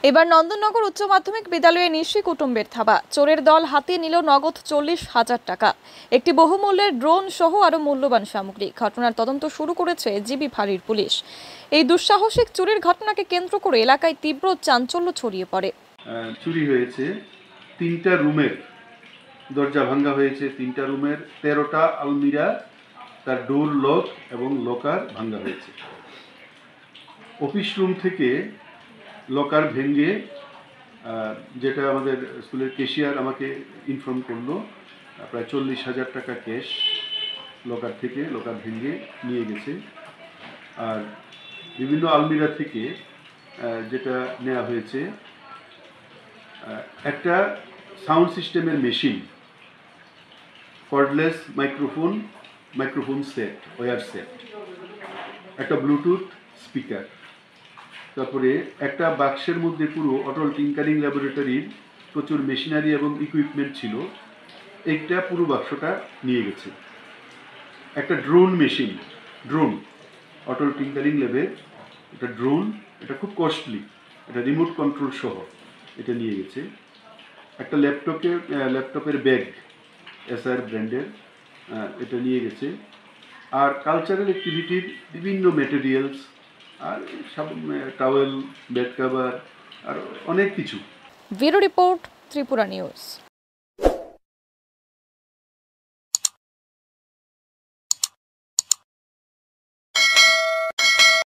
এবার নন্দননগর উচ্চ মাধ্যমিক বিদ্যালয়ে নিশি কুটুম্বের থাবা। চোরের দল হাতে নিল নগদ 40,000 টাকা, একটি বহুমূল্যের ড্রোন সহ আরো মূল্যবান সামগ্রী। ঘটনার তদন্ত শুরু করেছে জিবি ফাঁড়ির পুলিশ। এই দুঃসাহসিক চুরির ঘটনাকে কেন্দ্র করে এলাকায় তীব্র চাঞ্চল্য ছড়িয়ে পড়ে। চুরি হয়েছে 3টা রুমের দরজা ভাঙা হয়েছে, 3টা রুমের 13টা আলমিরা, তার ডোর লক এবং লকার ভাঙা হয়েছে। অফিস রুম থেকে লকার ভেঙে, যেটা আমাদের স্কুলের ক্যাশিয়ার আমাকে ইনফর্ম করলো, প্রায় 40,000 টাকা ক্যাশ লকার থেকে লকার ভেঙে নিয়ে গেছে। আর বিভিন্ন আলমিরা থেকে যেটা নেওয়া হয়েছে, একটা সাউন্ড সিস্টেমের machine, cordless microphone set, wire set, একটা ব্লুটুথ স্পিকার, তারপরে একটা বাক্সের মধ্যে পুরো অটল টিঙ্কারিং ল্যাবরেটরির প্রচুর মেশিনারি এবং ইকুইপমেন্ট ছিল, এইটা পুরো বাক্সটা নিয়ে গেছে। একটা ড্রোন অটল টিঙ্কারিং ল্যাবের একটা ড্রোন, এটা খুব কস্টলি, এটা রিমোট কন্ট্রোল সহ এটা নিয়ে গেছে। একটা ল্যাপটপের ব্যাগ, এসআর ব্র্যান্ডের, এটা নিয়ে গেছে। আর কালচারাল অ্যাক্টিভিটির বিভিন্ন ম্যাটেরিয়ালস, আর সব টাওয়েল, বেড কাভার, আর অনেক কিছু। Bureau report, Tripura news.